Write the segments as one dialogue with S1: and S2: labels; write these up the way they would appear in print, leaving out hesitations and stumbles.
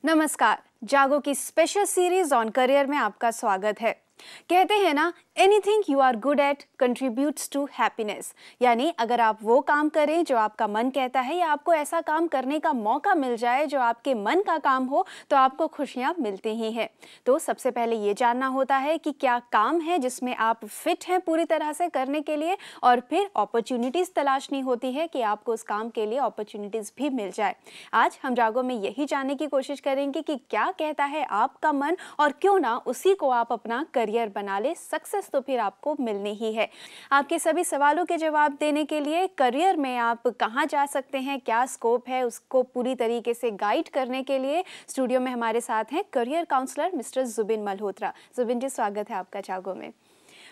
S1: नमस्कार, जागो की स्पेशल सीरीज ऑन करियर में आपका स्वागत है। कहते हैं ना, anything you are good at contributes to happiness. यानी अगर आप वो काम करें जो आपका मन कहता है या आपको ऐसा काम करने का मौका मिल जाए जो आपके मन का काम हो, तो आपको खुशियां मिलती ही हैं। तो सबसे पहले ये जानना होता है कि क्या काम है जिसमें आप फिट हैं पूरी तरह से करने के लिए, और फिर अपॉर्चुनिटीज तलाशनी होती है कि आपको उस काम के लिए अपॉर्चुनिटीज भी मिल जाए। आज हम जागो में यही जानने की कोशिश करेंगे कि क्या कहता है आपका मन, और क्यों ना उसी को आप अपना करियर बना ले। सक्सेस तो फिर आपको मिलनी ही है। आपके सभी सवालों के जवाब देने के लिए करियर में आप कहां जा सकते हैं, क्या स्कोप है, उसको पूरी तरीके से गाइड करने के लिए स्टूडियो में हमारे साथ हैं career counsellor mister Zubin Malhotra. Zubin ji, स्वागत है आपका जागो में।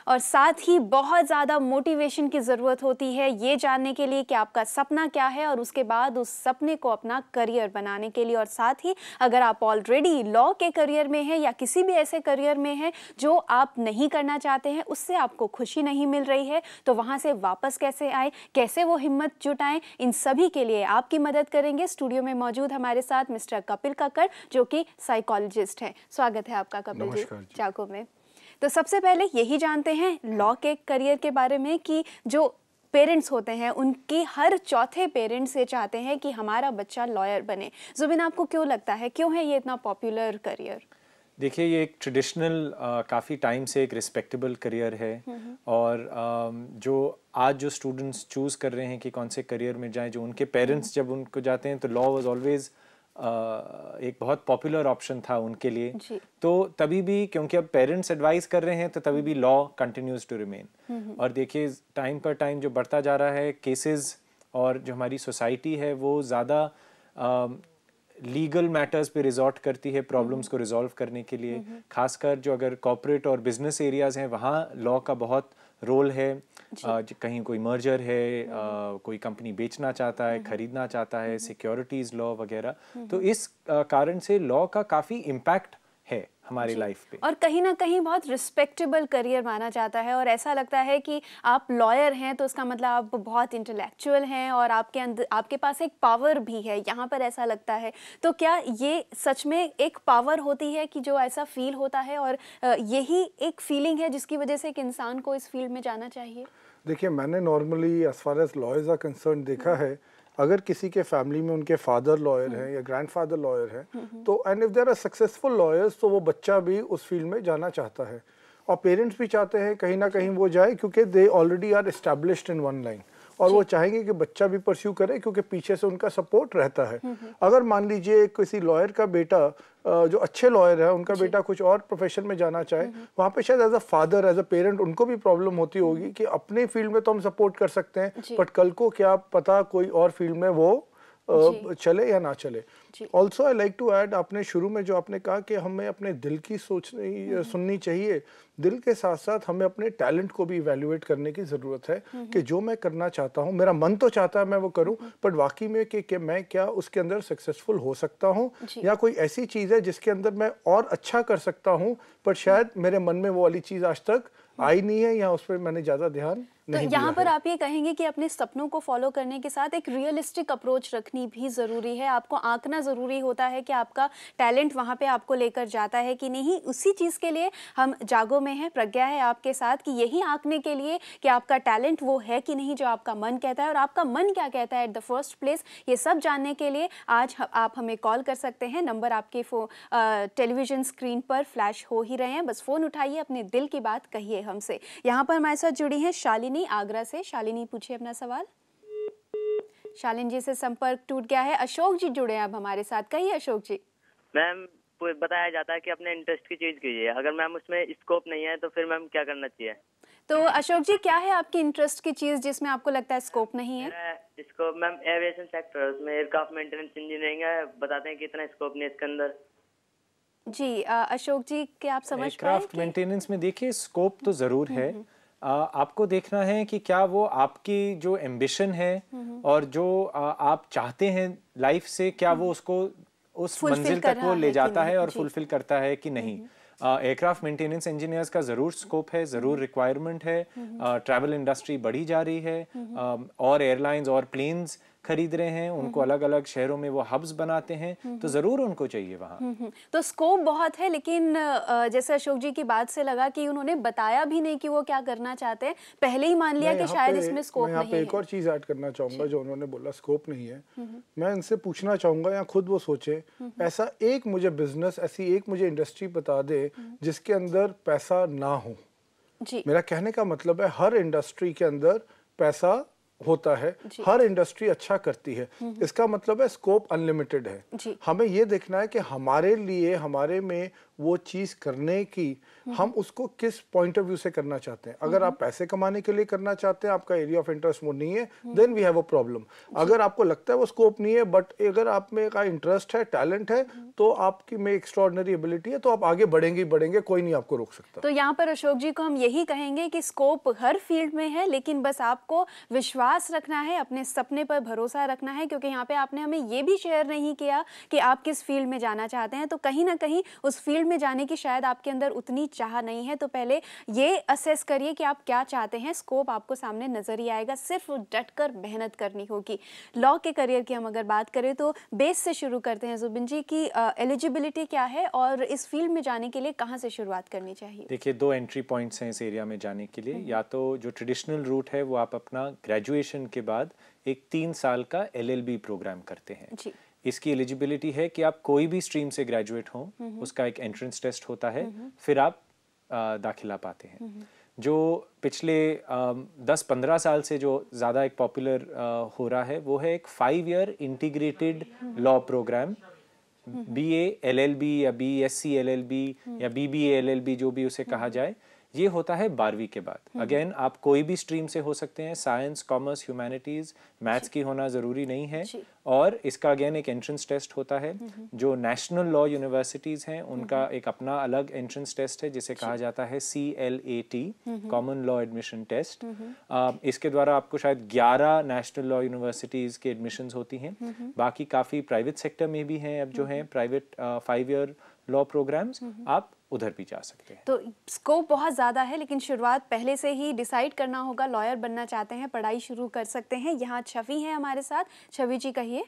S1: और साथ ही बहुत ज़्यादा मोटिवेशन की ज़रूरत होती है ये जानने के लिए कि आपका सपना क्या है, और उसके बाद उस सपने को अपना करियर बनाने के लिए। और साथ ही अगर आप ऑलरेडी लॉ के करियर में हैं या किसी भी ऐसे करियर में हैं जो आप नहीं करना चाहते हैं, उससे आपको खुशी नहीं मिल रही है, तो वहाँ से वापस कैसे आए, कैसे वो हिम्मत जुटाएं, इन सभी के लिए आपकी मदद करेंगे स्टूडियो में मौजूद हमारे साथ मिस्टर कपिल कक्कड़, जो कि साइकोलॉजिस्ट हैं। स्वागत है आपका कपिल जी जागो में। तो सबसे पहले यही जानते हैं लॉ के करियर के बारे में कि जो पेरेंट्स होते हैं उनकी हर चौथे पेरेंट्स ये चाहते हैं कि हमारा बच्चा लॉयर बने। जुबिन, आपको क्यों लगता है, क्यों है ये इतना पॉपुलर करियर?
S2: देखिए, ये एक ट्रेडिशनल काफ़ी टाइम से एक रिस्पेक्टेबल करियर है। और जो आज जो स्टूडेंट्स चूज़ कर रहे हैं कि कौन से करियर में जाएं, जो उनके पेरेंट्स जब उनको जाते हैं, तो लॉ वाज ऑलवेज एक बहुत पॉपुलर ऑप्शन था उनके लिए। तो तभी भी, क्योंकि अब पेरेंट्स एडवाइस कर रहे हैं, तो तभी भी लॉ कंटिन्यूज टू रिमेन। और देखिए, टाइम पर टाइम जो बढ़ता जा रहा है केसेस, और जो हमारी सोसाइटी है वो ज़्यादा लीगल मैटर्स पे रिजॉर्ट करती है प्रॉब्लम्स को रिजॉल्व करने के लिए। खासकर जो अगर कॉर्पोरेट और बिजनेस एरियाज हैं, वहाँ लॉ का बहुत रोल है। कहीं कोई मर्जर है, कोई कंपनी बेचना चाहता है, खरीदना चाहता है, सिक्योरिटीज लॉ वगैरह। तो इस कारण से लॉ का काफ़ी इम्पैक्ट है हमारी लाइफ पे।
S1: और कहीं ना कहीं बहुत रिस्पेक्टेबल करियर माना जाता है, और ऐसा लगता है कि आप लॉयर हैं तो उसका मतलब आप बहुत इंटेलेक्चुअल हैं और आपके अंदर, आपके पास एक पावर भी है, यहाँ पर ऐसा लगता है। तो क्या ये सच में एक पावर होती है कि जो ऐसा फील होता है, और यही एक फीलिंग है जिसकी वजह से एक इंसान को इस फील्ड में जाना चाहिए?
S3: देखिए, मैंने normally as far as lawyers are concern देखा है, अगर किसी के फैमिली में उनके फादर लॉयर हैं या ग्रैंडफादर लॉयर हैं, तो and if there are successful lawyers, तो वो बच्चा भी उस फील्ड में जाना चाहता है, और पेरेंट्स भी चाहते हैं कहीं ना कहीं वो जाए, क्योंकि they already are established in one line, और वो चाहेंगे कि बच्चा भी परस्यू करे, क्योंकि पीछे से उनका सपोर्ट रहता है। अगर मान लीजिए किसी लॉयर का बेटा, जो अच्छे लॉयर है, उनका बेटा कुछ और प्रोफेशन में जाना चाहे, वहाँ पे शायद as a father, as a parent, उनको भी प्रॉब्लम होती होगी कि अपने फील्ड में तो हम सपोर्ट कर सकते हैं, बट कल को क्या पता कोई और फील्ड में वो चले या ना चले। Also I like to add, आपने शुरू में जो आपने कहा कि हमें अपने दिल की सुननी चाहिए, दिल के साथ साथ हमें अपने टैलेंट को भी इवैल्यूएट करने की ज़रूरत है कि जो मैं करना चाहता हूँ, मेरा मन तो चाहता है मैं वो करूँ, बट वाकई में कि मैं क्या उसके अंदर सक्सेसफुल हो सकता हूँ, या कोई ऐसी चीज़ है जिसके अंदर मैं और अच्छा कर सकता हूँ, पर शायद मेरे मन में वो वाली चीज़ आज तक आई नहीं है, या उस पर मैंने ज़्यादा ध्यान नहीं दिया है।
S1: यहाँ पर आप ये कहेंगे कि अपने सपनों को फॉलो करने के साथ एक रियलिस्टिक अप्रोच रखनी भी ज़रूरी है। आपको आंकना ज़रूरी होता है कि आपका टैलेंट वहाँ पे आपको लेकर जाता है कि नहीं। उसी चीज़ के लिए हम जागो में हैं, प्रज्ञा है आपके साथ, कि यही आंकने के लिए कि आपका टैलेंट वो है कि नहीं जो आपका मन कहता है, और आपका मन क्या कहता है एट द फर्स्ट प्लेस। ये सब जानने के लिए आज आप हमें कॉल कर सकते हैं। नंबर आपके टेलीविजन स्क्रीन पर फ्लैश हो ही रहे हैं, बस फ़ोन उठाइए, अपने दिल की बात कहिए हमसे। यहाँ पर हमारे साथ जुड़ी हैं शालिनी आगरा से। शालिनी, पूछिए अपना सवाल। शालिनी जी से संपर्क टूट गया है। अशोक जी जुड़े हैं अब हमारे साथ। कहिए अशोक जी।
S4: मैम, बताया जाता है कि अपने इंटरेस्ट की चीज कीजिए, अगर मैम उसमें स्कोप नहीं है तो फिर मैम क्या करना चाहिए?
S1: तो अशोक जी, क्या है आपकी इंटरेस्ट की चीज जिसमें आपको लगता है स्कोप नहीं है?
S4: स्कोप मैम एविएशन सेक्टर, उसमें एयरक्राफ्ट मेंटेनेंस इंजीनियरिंग है, बताते हैं कि इतना स्कोप नहीं इसके अंदर।
S1: जी अशोक जी, क्या आप समझ पाए?
S2: एयरक्राफ्ट मेंटेनेंस में देखिए स्कोप तो ज़रूर है। आपको देखना है कि क्या वो आपकी जो एम्बिशन है और जो आप चाहते हैं लाइफ से, क्या वो उसको उस मंजिल तक वो ले जाता है और फुलफिल करता है कि नहीं। एयरक्राफ्ट मेंटेनेंस इंजीनियर्स का ज़रूर स्कोप है, ज़रूर रिक्वायरमेंट है। ट्रैवल इंडस्ट्री बढ़ी जा रही है, और एयरलाइंस और प्लेन्स खरीद रहे हैं, उनको अलग अलग शहरों में वो हब्स बनाते हैं, तो ज़रूर उनको चाहिए वहाँ।
S1: तो स्कोप बहुत है, लेकिन जैसे अशोक जी की बात से लगा कि उन्होंने बताया भी नहीं कि वो क्या करना चाहते हैं, पहले ही मान लिया कि शायद इसमें स्कोप नहीं है।
S3: मैं यहाँ पे एक और चीज़ ऐड करना चाहूँगा, जो उन्होंने बोला स्कोप नहीं है, मैं इनसे पूछना चाहूँगा या खुद वो सोचे, ऐसा एक मुझे बिजनेस, ऐसी एक मुझे इंडस्ट्री बता दे जिसके अंदर पैसा ना हो। मेरा कहने का मतलब है हर इंडस्ट्री के अंदर पैसा होता है, हर इंडस्ट्री अच्छा करती है, इसका मतलब है स्कोप अनलिमिटेड है। हमें ये देखना है कि हमारे लिए, हमारे में वो चीज़ करने की, हम उसको किस पॉइंट ऑफ व्यू से करना चाहते हैं। अगर आप पैसे कमाने के लिए करना चाहते हैं, आपका एरिया ऑफ इंटरेस्ट वो नहीं है, then we have a problem. अगर आपको लगता है वो स्कोप नहीं है, बट अगर आप में का इंटरेस्ट है, टैलेंट है, तो आपकी में एक्स्ट्रॉर्डिनरी एबिलिटी है, तो आप आगे बढ़ेंगे, कोई नहीं आपको रोक सकता।
S1: तो यहाँ पर अशोक जी को हम यही कहेंगे कि स्कोप हर फील्ड में है, लेकिन बस आपको विश्वास रखना है, अपने सपने पर भरोसा रखना है, क्योंकि यहाँ पे आपने हमें ये भी शेयर नहीं किया कि आप किस फील्ड में जाना चाहते हैं, तो कहीं ना कहीं उस फील्ड में जाने की शायद आपके अंदर उतनी चाह नहीं है। तो पहले ये असेस करिए कि आप क्या चाहते हैं, स्कोप आपको सामने नजर ही आएगा, सिर्फ डटकर मेहनत करनी होगी। लॉ के करियर की हम अगर बात करें तो बेस से शुरू करते हैं जुबिन जी की एलिजिबिलिटी क्या है और इस फील्ड में जाने के लिए कहाँ से शुरुआत करनी चाहिए?
S2: देखिए, 2 एंट्री पॉइंट्स हैं इस एरिया में जाने के लिए। या तो जो ट्रेडिशनल रूट है वो आप अपना ग्रेजुएशन के बाद एक 3 साल का LLB प्रोग्राम करते हैं जी। इसकी एलिजिबिलिटी है कि आप कोई भी स्ट्रीम से ग्रेजुएट हों, उसका एक एंट्रेंस टेस्ट होता है, फिर आप दाखिला पाते हैं। जो पिछले 10-15 साल से जो ज़्यादा एक पॉपुलर हो रहा है वो है एक 5 year integrated law programme, BA LLB या BSc LLB या BBA LLB जो भी उसे कहा जाए, ये होता है 12वीं के बाद। अगेन आप कोई भी स्ट्रीम से हो सकते हैं, साइंस, कॉमर्स, ह्यूमैनिटीज, मैथ्स की होना ज़रूरी नहीं है। और इसका अगेन एक एंट्रेंस टेस्ट होता है। जो नेशनल लॉ यूनिवर्सिटीज़ हैं उनका एक अपना अलग एंट्रेंस टेस्ट है जिसे कहा जाता है CLAT, common law admission test. इसके द्वारा आपको शायद 11 नेशनल लॉ यूनिवर्सिटीज़ के एडमिशन्स होती हैं। बाकी काफ़ी प्राइवेट सेक्टर में भी हैं अब जो हैं प्राइवेट 5 ईयर लॉ प्रोग्राम्स, आप उधर भी जा सकते हैं।
S1: तो स्कोप बहुत ज़्यादा है, लेकिन शुरुआत पहले से ही डिसाइड करना होगा। लॉयर बनना चाहते हैं, पढ़ाई शुरू कर सकते हैं। यहाँ छवि है हमारे साथ। छवि जी कहिए।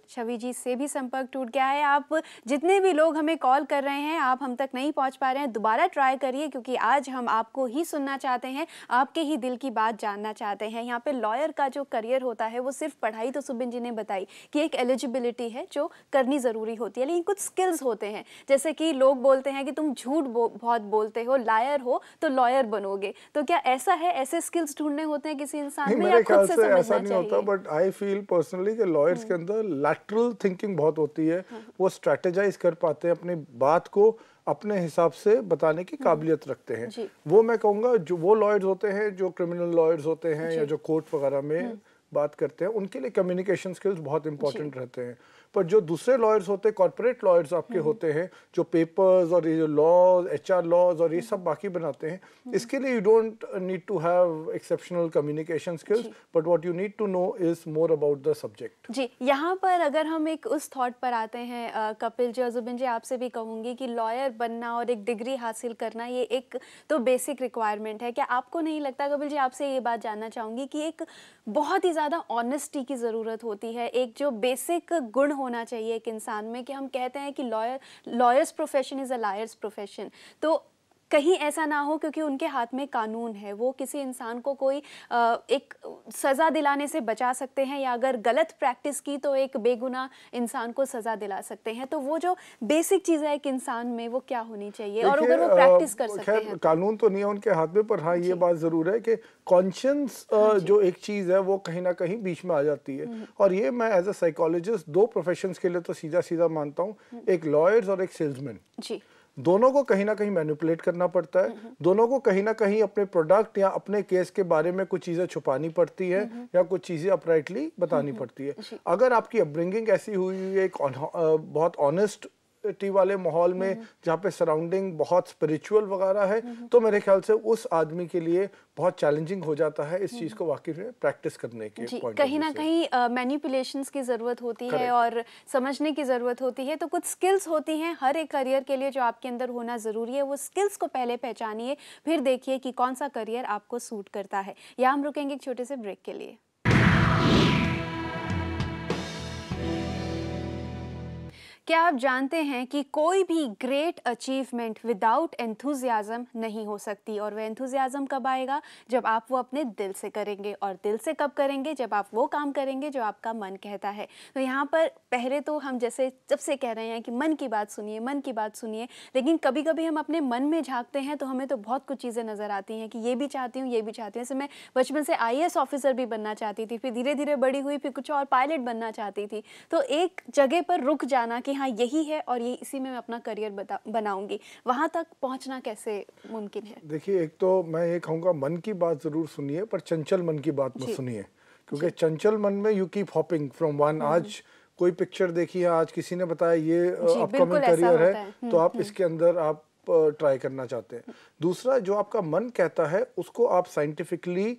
S1: छवि जी से भी संपर्क टूट गया है। आप जितने भी लोग हमें कॉल कर रहे हैं, आप हम तक नहीं पहुंच पा रहे हैं, दोबारा ट्राई करिए, क्योंकि आज हम आपको ही सुनना चाहते हैं, आपके ही दिल की बात जानना चाहते हैं। यहाँ पे लॉयर का जो करियर होता है वो सिर्फ पढ़ाई, तो सुबिन जी ने बताई कि एक एलिजिबिलिटी है जो करनी ज़रूरी होती है, लेकिन कुछ स्किल्स होते हैं। जैसे कि लोग बोलते हैं कि तुम झूठ बहुत बोलते हो, लायर हो तो लॉयर बनोगे, तो क्या ऐसा है? ऐसे स्किल्स ढूंढने होते हैं किसी इंसान में, या खुद से समझना
S3: ऐसा नहीं होता। बट आई फील पर्सनली कि लॉयर्स के अंदर लैटरल थिंकिंग बहुत होती है। वो स्ट्रेटेजाइज कर पाते हैं, अपनी बात को अपने हिसाब से बताने की काबिलियत रखते हैं। वो मैं कहूँगा जो वो लॉयर्स होते हैं जो क्रिमिनल लॉयर्स होते हैं या जो कोर्ट वगैरह में बात करते हैं, उनके लिए कम्युनिकेशन स्किल्स बहुत इंपॉर्टेंट रहते हैं। पर जो दूसरे लॉयर्स होते हैं, कॉर्पोरेट लॉयर्स आपके होते हैं, जो पेपर्स और ये जो लॉज, HR लॉज और ये सब बाकी बनाते हैं, इसके लिए you don't need to have exceptional communication skills, but what you need to know is more about the subject.
S1: जी, यहाँ पर अगर हम एक उस थॉट पर आते हैं कपिल जी और जुबिन जी, आपसे भी कहूँगी कि लॉयर बनना और एक डिग्री हासिल करना ये एक तो बेसिक रिक्वायरमेंट है। क्या आपको नहीं लगता कपिल जी, आपसे ये बात जानना चाहूँगी कि एक बहुत ही ज़्यादा ऑनेस्टी की ज़रूरत होती है, एक जो बेसिक गुण होना चाहिए एक इंसान में, कि हम कहते हैं कि lawyers profession is a lawyers profession, तो कहीं ऐसा ना हो क्योंकि उनके हाथ में कानून है, वो किसी इंसान को कोई एक सज़ा दिलाने से बचा सकते हैं, या अगर गलत प्रैक्टिस की तो एक बेगुनाह इंसान को सज़ा दिला सकते हैं। तो वो जो बेसिक चीज़ है एक इंसान में, वो क्या होनी चाहिए, और अगर वो प्रैक्टिस कर सकते हैं?
S3: कानून तो नहीं है उनके हाथ में, पर हाँ ये बात ज़रूर है कि कॉन्शियंस जो एक चीज़ है वो कहीं ना कहीं बीच में आ जाती है। और ये मैं एज अ साइकोलॉजिस्ट 2 प्रोफेशंस के लिए तो सीधा मानता हूँ, एक लॉयर्स और एक सेल्समैन। जी, दोनों को कहीं ना कहीं मैनिपुलेट करना पड़ता है, दोनों को कहीं ना कहीं अपने प्रोडक्ट या अपने केस के बारे में कुछ चीज़ें छुपानी पड़ती है या कुछ चीज़ें अपराइटली बतानी पड़ती है। अगर आपकी अपब्रिंगिंग ऐसी हुई है, एक बहुत ऑनेस्ट स्पिरिचुअलिटी वाले माहौल में, जहाँ पे सराउंडिंग बहुत स्पिरिचुअल वगैरह है, तो मेरे ख्याल से उस आदमी के लिए बहुत चैलेंजिंग हो जाता है इस चीज़ को वाकई में प्रैक्टिस करने के पॉइंट।
S1: कहीं ना कहीं मैनिपुलेशंस की ज़रूरत होती है और समझने की ज़रूरत होती है। तो कुछ स्किल्स होती हैं हर एक करियर के लिए जो आपके अंदर होना ज़रूरी है। वो स्किल्स को पहले पहचानिए, फिर देखिए कि कौन सा करियर आपको सूट करता है। यहाँ हम रुकेंगे एक छोटे से ब्रेक के लिए। क्या आप जानते हैं कि कोई भी ग्रेट अचीवमेंट विदाउट एंथुजियाज्म नहीं हो सकती, और वह एंथुजियाज्म कब आएगा? जब आप वो अपने दिल से करेंगे। और दिल से कब करेंगे? जब आप वो काम करेंगे जो आपका मन कहता है। तो यहाँ पर पहले तो हम जैसे जब से कह रहे हैं कि मन की बात सुनिए, मन की बात सुनिए, लेकिन कभी कभी हम अपने मन में झांकते हैं तो हमें तो बहुत कुछ चीज़ें नज़र आती हैं कि ये भी चाहती हूँ, ये भी चाहती हूँ। जैसे मैं बचपन से IAS ऑफिसर भी बनना चाहती थी, फिर धीरे धीरे बड़ी हुई, फिर कुछ और पायलट बनना चाहती थी। तो एक जगह पर रुक जाना कि हाँ यही है और ये इसी में मैं अपना करियर बनाऊंगी, वहां तक पहुंचना कैसे मुमकिन है?
S3: देखिए, एक तो मैं ये कहूँगा मन की बात जरूर सुनिए, पर चंचल मन की बात मत सुनिए, क्योंकि चंचल मन में you keep hopping from one. आज कोई पिक्चर देखी है, आज किसी ने बताया ये अपकमिंग करियर है, तो आप इसके अंदर आप ट्राई करना चाहते हैं। दूसरा, जो आपका मन कहता है उसको आप साइंटिफिकली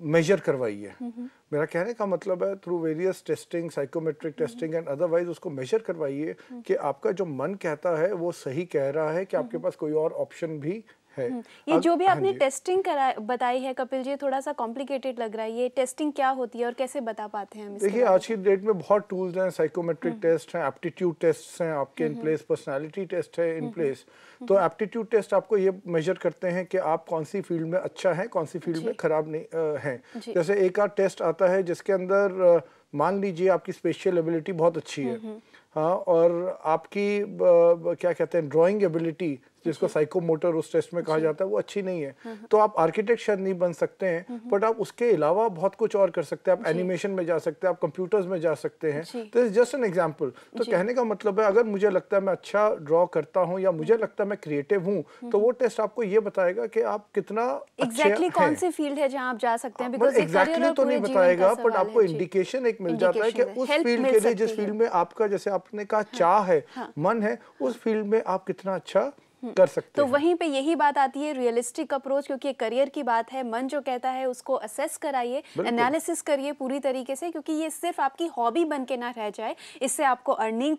S3: मेजर करवाइए। मेरा कहने का मतलब है through various testing, psychometric testing and otherwise उसको मेजर करवाइए कि आपका जो मन कहता है वो सही कह रहा है कि आपके पास कोई और ऑप्शन भी है।
S1: ये जो भी आपने टेस्टिंग बताई है कपिल जी, थोड़ा सा कॉम्प्लिकेटेड लग रहा है। ये टेस्टिंग क्या होती है और कैसे बता पाते हैं हम इसके?
S3: देखिए, आज की डेट में बहुत टूल्स हैं, साइकोमेट्रिक टेस्ट हैं, एप्टीट्यूड टेस्ट हैं आपके इन प्लेस, पर्सनालिटी टेस्ट है इन प्लेस। तो एप्टीट्यूड टेस्ट आपको ये मेजर करते हैं कि आप कौन सी फील्ड में अच्छा है, कौन सी फील्ड में खराब नहीं है। जैसे एक आध टेस्ट आता है जिसके अंदर मान लीजिए आपकी स्पेशल एबिलिटी बहुत अच्छी है, हाँ, और आपकी क्या कहते हैं ड्राइंग एबिलिटी, जिसको साइकोमोटर उस टेस्ट में कहा जाता है, वो अच्छी नहीं है, तो आप आर्किटेक्ट शायद नहीं बन सकते हैं, बट आप उसके अलावा बहुत कुछ और कर सकते हैं। आप एनिमेशन में जा सकते हैं, आप कंप्यूटर्स में जा सकते हैं। तो इट्स जस्ट एन एग्जांपल। तो कहने का मतलब है, अगर मुझे लगता है मैं अच्छा ड्रॉ करता हूँ या मुझे लगता है मैं क्रिएटिव हूँ, तो वो टेस्ट आपको ये बताएगा कि आप कितना
S1: एग्जैक्टली कौन सी फील्ड है जहाँ आप जा सकते हैं। बिकॉज़
S3: एग्जैक्टली तो नहीं बताएगा, बट आपको इंडिकेशन एक मिल जाता है कि उस फील्ड के लिए, जिस फील्ड में आपका, जैसे आपने कहा, चाह है, मन है, उस फील्ड में आप कितना अच्छा कर सकते
S1: तो
S3: हैं।
S1: वहीं पे यही बात आती है रियलिस्टिक अप्रोच, क्योंकि ये करियर की बात है। मन जो कहता है उसको असेस कराइए, एनालिसिस करिए पूरी तरीके से, क्योंकि ये सिर्फ आपकी हॉबी बन के ना रह जाए। इससे आपको अर्निंग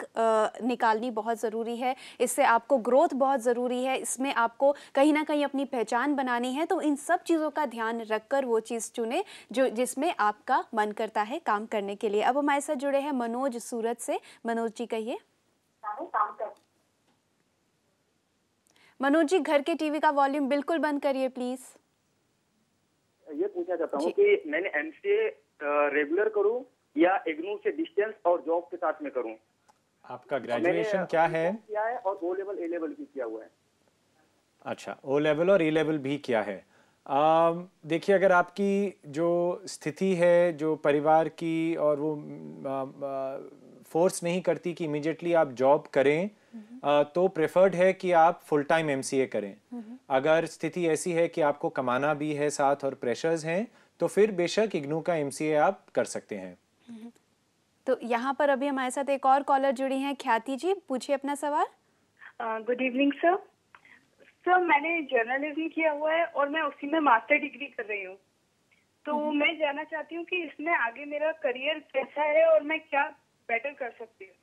S1: निकालनी बहुत ज़रूरी है, इससे आपको ग्रोथ बहुत ज़रूरी है, इसमें आपको कहीं ना कहीं अपनी पहचान बनानी है। तो इन सब चीज़ों का ध्यान रखकर वो चीज़ चुने जो जिसमें आपका मन करता है काम करने के लिए। अब हमारे साथ जुड़े हैं मनोज सूरत से। मनोज जी कहिए। मनोज जी, घर के टीवी का वॉल्यूम बिल्कुल बंद करिए प्लीज।
S5: ये पूछना चाहता हूँ कि मैंने MCA रेगुलर करूँ या इग्नू से डिस्टेंस और जॉब के साथ में करूँ?
S2: आपका ग्रेजुएशन क्या है?
S5: किया है और O लेवल A लेवल भी किया हुआ है।
S2: अच्छा, O लेवल और A लेवल भी किया है। देखिए, अगर आपकी जो स्थिति है, जो परिवार की, और वो फोर्स नहीं करती कि इमीडिएटली आप जॉब करें, तो प्रेफर्ड है कि आप फुल टाइम MCA करें। अगर स्थिति ऐसी है कि आपको कमाना भी है साथ और प्रेशर्स हैं, तो फिर बेशक इग्नू का MCA आप कर सकते हैं।
S1: तो यहाँ पर अभी हमारे साथ एक और कॉलर जुड़ी हैं, ख्याति जी, पूछिए अपना सवाल।
S6: Good evening sir. सर, मैंने जर्नलिज्म किया हुआ है और मैं उसी में मास्टर डिग्री कर रही हूँ। तो मैं जानना चाहती हूँ कि इसमें आगे मेरा करियर कैसा है और मैं क्या बेटर कर सकती हूँ।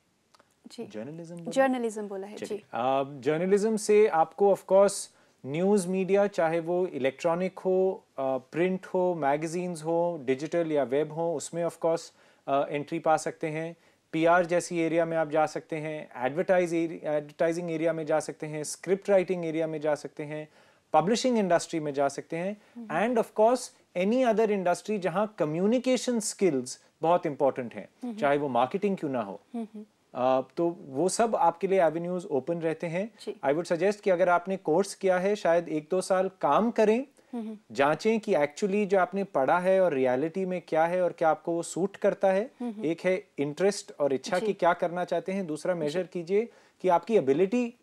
S2: जर्नलिज्म
S1: बोला है जी।
S2: जर्नलिज्म से आपको ऑफ कोर्स न्यूज़ मीडिया, चाहे वो इलेक्ट्रॉनिक हो, प्रिंट हो, मैगजीन्स हो, डिजिटल या वेब हो, उसमें ऑफ कोर्स एंट्री पा सकते हैं। PR जैसी एरिया में आप जा सकते हैं, एडवर्टाइजिंग एरिया में जा सकते हैं, स्क्रिप्ट राइटिंग एरिया में जा सकते हैं, पब्लिशिंग इंडस्ट्री में जा सकते हैं, end of course any other industry जहां कम्युनिकेशन स्किल्स बहुत इंपॉर्टेंट हैं, चाहे वो मार्केटिंग क्यों ना हो। तो वो सब आपके लिए एवेन्यूज ओपन रहते हैं। आई वुड सजेस्ट कि अगर आपने कोर्स किया है, शायद 1-2 साल काम करें, जांचें कि एक्चुअली जो आपने पढ़ा है और रियलिटी में क्या है और क्या आपको वो सूट करता है। एक है इंटरेस्ट और इच्छा की क्या करना चाहते हैं, दूसरा मेजर कीजिए कि आपकी एबिलिटी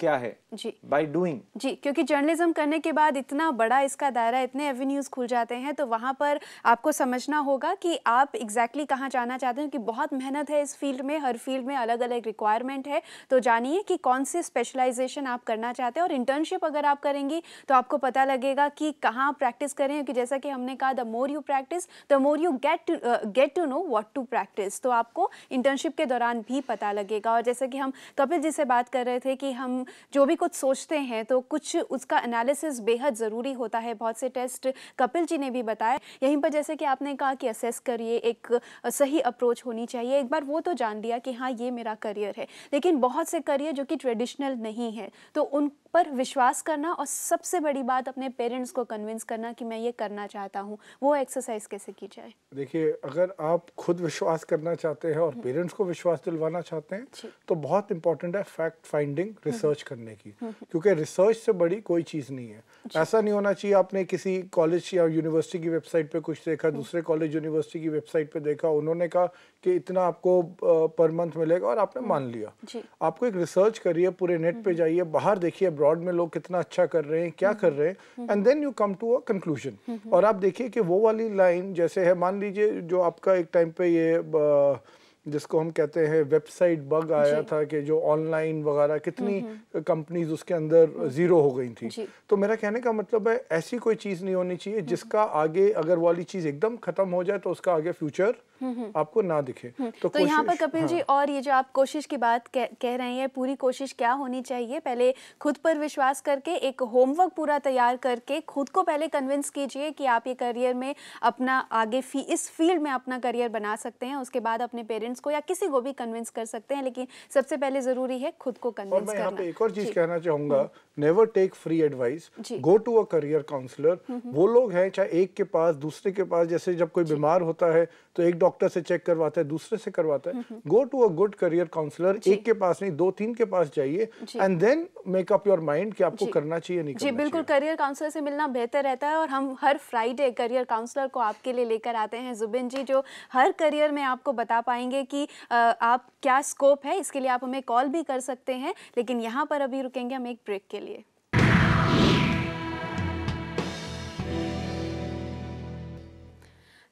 S2: क्या है
S1: जी
S2: बाय डूइंग।
S1: जी, क्योंकि जर्नलिज्म करने के बाद इतना बड़ा इसका दायरा, इतने एवेन्यूज़ खुल जाते हैं, तो वहाँ पर आपको समझना होगा कि आप एग्जैक्टली कहाँ जाना चाहते हैं, कि बहुत मेहनत है इस फील्ड में, हर फील्ड में अलग अलग रिक्वायरमेंट है। तो जानिए कि कौन सी स्पेशलाइजेशन आप करना चाहते हैं, और इंटर्नशिप अगर आप करेंगी तो आपको पता लगेगा कि कहाँ प्रैक्टिस करें, क्योंकि जैसा कि हमने कहा, the more you practise the more you get to know what to practise. तो आपको इंटर्नशिप के दौरान भी पता लगेगा। और जैसे कि हम कपिल जी से बात कर रहे थे कि हम जो भी कुछ सोचते हैं तो कुछ उसका एनालिसिस बेहद ज़रूरी होता है। बहुत से टेस्ट कपिल जी ने भी बताया। यहीं पर जैसे कि आपने कहा कि असेस करिए, एक सही अप्रोच होनी चाहिए। एक बार वो तो जान लिया कि हाँ ये मेरा करियर है, लेकिन बहुत से करियर जो कि ट्रेडिशनल नहीं है, तो उन पर विश्वास करना, और सबसे बड़ी बात अपने पेरेंट्स को कन्विंस करना कि मैं ये करना चाहता हूँ, वो एक्सरसाइज कैसे की जाए?
S3: देखिए, अगर आप खुद विश्वास करना चाहते हैं और पेरेंट्स को विश्वास दिलवाना चाहते हैं तो बहुत इंपॉर्टेंट है फैक्ट फाइंडिंग, रिसर्च करने की, क्योंकि रिसर्च से बड़ी कोई चीज़ नहीं है। ऐसा नहीं होना चाहिए आपने किसी कॉलेज या यूनिवर्सिटी की वेबसाइट पे कुछ देखा, दूसरे कॉलेज यूनिवर्सिटी की वेबसाइट पे देखा, उन्होंने कहा कि इतना आपको पर मंथ मिलेगा और आपने मान लिया। आपको एक रिसर्च करिए, पूरे नेट पे जाइए, बाहर देखिए अब्रॉड में लोग कितना अच्छा कर रहे हैं, क्या कर रहे हैं, and then you come to a conclusion. और आप देखिए कि वो वाली लाइन जैसे है, मान लीजिए जो आपका एक टाइम पे ये जिसको हम कहते हैं वेबसाइट बग आया था, कि जो ऑनलाइन वगैरह कितनी कंपनीज उसके अंदर जीरो हो गई थी। तो मेरा कहने का मतलब है, ऐसी कोई चीज़ नहीं होनी चाहिए जिसका आगे, अगर वाली चीज़ एकदम खत्म हो जाए तो उसका आगे फ्यूचर आपको ना दिखे।
S1: तो यहाँ पर कपिल जी, और ये जो आप कोशिश की बात कह रहे हैं, पूरी कोशिश क्या होनी चाहिए? पहले खुद पर विश्वास करके, एक होमवर्क पूरा तैयार करके खुद को पहले कन्विंस कीजिए कि आप ये करियर में अपना आगे इस फील्ड में अपना करियर बना सकते हैं। उसके बाद अपने पेरेंट्स को या किसी को भी कन्विंस कर सकते हैं, लेकिन सबसे पहले ज़रूरी है खुद को कन्विंस करना।
S3: और मैं यहाँ पे एक और चीज़ कहना चाहूँगा, never take free advice, go to a career counsellor. वो लोग हैं, चाहे एक के पास, दूसरे के पास, जैसे जब कोई बीमार होता है तो एक डॉक्टर से चेक करवाता है, दूसरे से करवाता है। Go to a good career counsellor, एक के पास नहीं, 2-3 के पास जाइए, and then make up your mind कि आपको करना चाहिए नहीं करना चाहिए।
S1: बिल्कुल, करियर काउंसलर से मिलना बेहतर रहता है, और हम हर फ्राइडे करियर काउंसलर को आपके लिए लेकर आते हैं, जुबिन जी, जो हर करियर में आपको बता पाएंगे कि आप क्या स्कोप है। इसके लिए आप हमें कॉल भी कर सकते हैं, लेकिन यहाँ पर अभी रुकेंगे हम एक ब्रेक के लिए।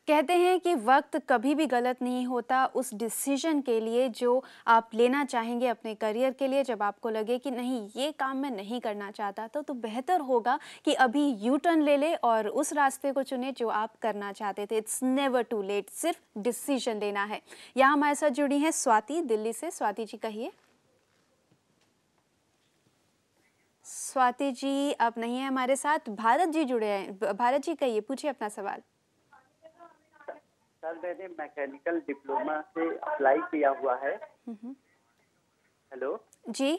S1: कहते हैं कि वक्त कभी भी गलत नहीं होता उस डिसीजन के लिए जो आप लेना चाहेंगे अपने करियर के लिए। जब आपको लगे कि नहीं, ये काम मैं नहीं करना चाहता, तो बेहतर होगा कि अभी यू टर्न ले ले और उस रास्ते को चुने जो आप करना चाहते थे। इट्स नेवर टू लेट, सिर्फ डिसीजन लेना है। यहाँ हमारे साथ जुड़ी हैं स्वाति दिल्ली से। स्वाति जी कहिए। स्वाति जी आप नहीं है हमारे साथ, भारत जी जुड़े हैं। भारत जी कहिए, पूछिए अपना सवाल।
S7: सर, मैंने मैकेनिकल डिप्लोमा से अप्लाई किया हुआ है। हेलो
S1: जी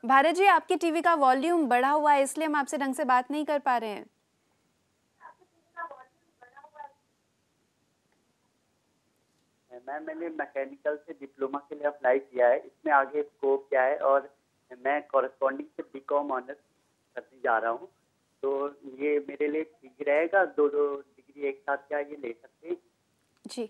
S1: भारत जी, आपके टीवी का वॉल्यूम बढ़ा हुआ है, इसलिए हम आपसे ढंग से बात नहीं कर पा रहे हैं।
S7: मैम, मैंने मैकेनिकल से डिप्लोमा के लिए अप्लाई किया है। इसमें आगे स्कोप क्या है? और मैं कॉरेस्पॉन्डिंग से बीकॉम ऑनर्स करने जा रहा हूँ, तो ये मेरे लिए ठीक रहेगा? दो डिग्री एक साथ क्या ये ले सकते हैं?
S1: जी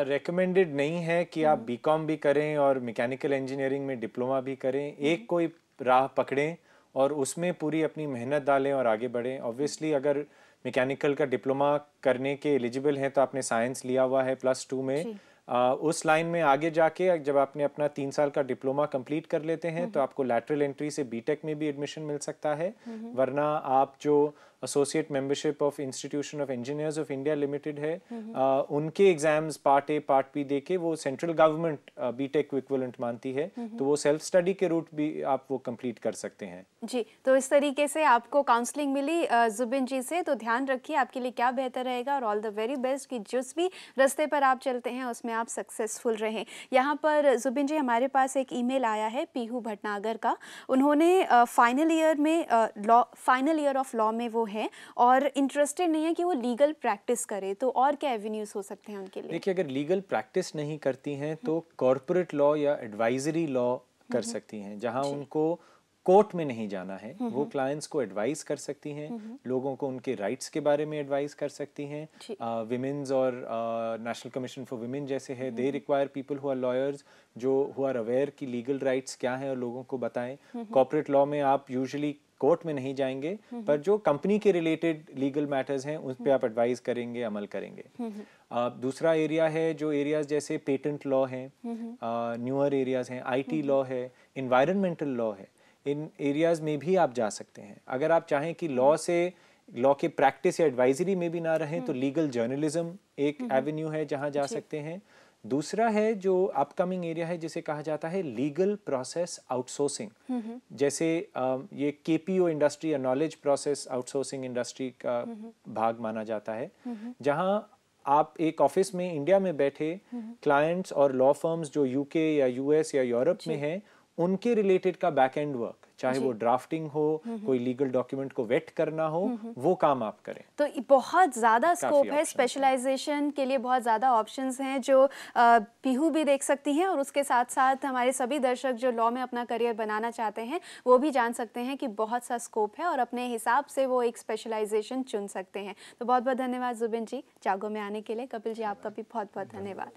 S2: रेकमेंडेड नहीं है कि आप बीकॉम भी करें और मैकेनिकल इंजीनियरिंग में डिप्लोमा भी करें। एक कोई राह पकड़ें और उसमें पूरी अपनी मेहनत डालें और आगे बढ़ें। ऑब्वियसली अगर मैकेनिकल का डिप्लोमा करने के एलिजिबल हैं तो आपने साइंस लिया हुआ है +2 में, उस लाइन में आगे जाके जब आपने अपना 3 साल का डिप्लोमा कंप्लीट कर लेते हैं तो आपको लैटरल एंट्री से बीटेक में भी एडमिशन मिल सकता है। वरना आप जो associate membership of institution of engineers of India limited है, उनके exams part A part B देके वो सेंट्रल गवर्नमेंट बीटेक को इक्विवेलेंट मानती है, तो वो सेल्फ स्टडी के रूट भी आप वो कंप्लीट कर सकते हैं।
S1: जी, तो इस तरीके से आपको काउंसलिंग मिली जुबिन जी से, तो ध्यान रखिए आपके लिए क्या बेहतर रहेगा, और ऑल द वेरी बेस्ट कि जिस भी रास्ते पर आप चलते हैं उसमें आप सक्सेसफुल रहें। यहाँ पर जुबिन जी, हमारे पास एक ईमेल आया है पीहू भटनागर का। उन्होंने फाइनल ईयर ऑफ लॉ में वो हैं और इंटरेस्टेड नहीं है कि वो लीगल प्रैक्टिस करे, तो और क्या एवेन्यूज हो सकते हैं उनके लिए?
S2: देखिए, अगर लीगल प्रैक्टिस नहीं करती हैं तो कॉर्पोरेट लॉ या एडवाइजरी लॉ कर सकती हैं, जहां उनको कोर्ट में नहीं जाना है, वो क्लाइंट्स को एडवाइस कर सकती हैं, लोगों को उनके राइट्स के बारे में एडवाइस कर सकती हैं। विमेंस और नेशनल कमीशन फॉर विमेन जैसे है, they require people who are lawyers, जो हु आर अवेयर कि लीगल राइट्स क्या है और लोगों को बताएं। कॉर्पोरेट लॉ में आप यूजुअली कोर्ट में नहीं जाएंगे, पर जो कंपनी के रिलेटेड लीगल मैटर्स हैं उस पे आप एडवाइस करेंगे, अमल करेंगे। दूसरा एरिया है जो एरियाज जैसे पेटेंट लॉ है, न्यूअर एरियाज हैं, आईटी लॉ है, इन्वायरमेंटल लॉ है, इन एरियाज में भी आप जा सकते हैं। अगर आप चाहें कि लॉ के प्रैक्टिस या एडवाइजरी में भी ना रहें तो लीगल जर्नलिज्म एक एवेन्यू है जहां जा सकते हैं। दूसरा है जो अपकमिंग एरिया है जिसे कहा जाता है लीगल प्रोसेस आउटसोर्सिंग, जैसे ये केपीओ इंडस्ट्री या नॉलेज प्रोसेस आउटसोर्सिंग इंडस्ट्री का भाग माना जाता है, जहां आप एक ऑफिस में इंडिया में बैठे क्लाइंट्स और लॉ फर्म्स जो यूके या यूएस या यूरोप में हैं उनके रिलेटेड का बैक एंड वर्क, चाहे वो ड्राफ्टिंग हो, कोई लीगल डॉक्यूमेंट को वेट करना हो, वो काम आप करें।
S1: तो बहुत ज़्यादा स्कोप है, स्पेशलाइजेशन के लिए बहुत ज़्यादा ऑप्शंस हैं जो पीहू भी देख सकती हैं, और उसके साथ साथ हमारे सभी दर्शक जो लॉ में अपना करियर बनाना चाहते हैं वो भी जान सकते हैं कि बहुत सा स्कोप है और अपने हिसाब से वो एक स्पेशलाइजेशन चुन सकते हैं। तो बहुत बहुत धन्यवाद जुबिन जी जागो में आने के लिए। कपिल जी आपका भी बहुत बहुत धन्यवाद।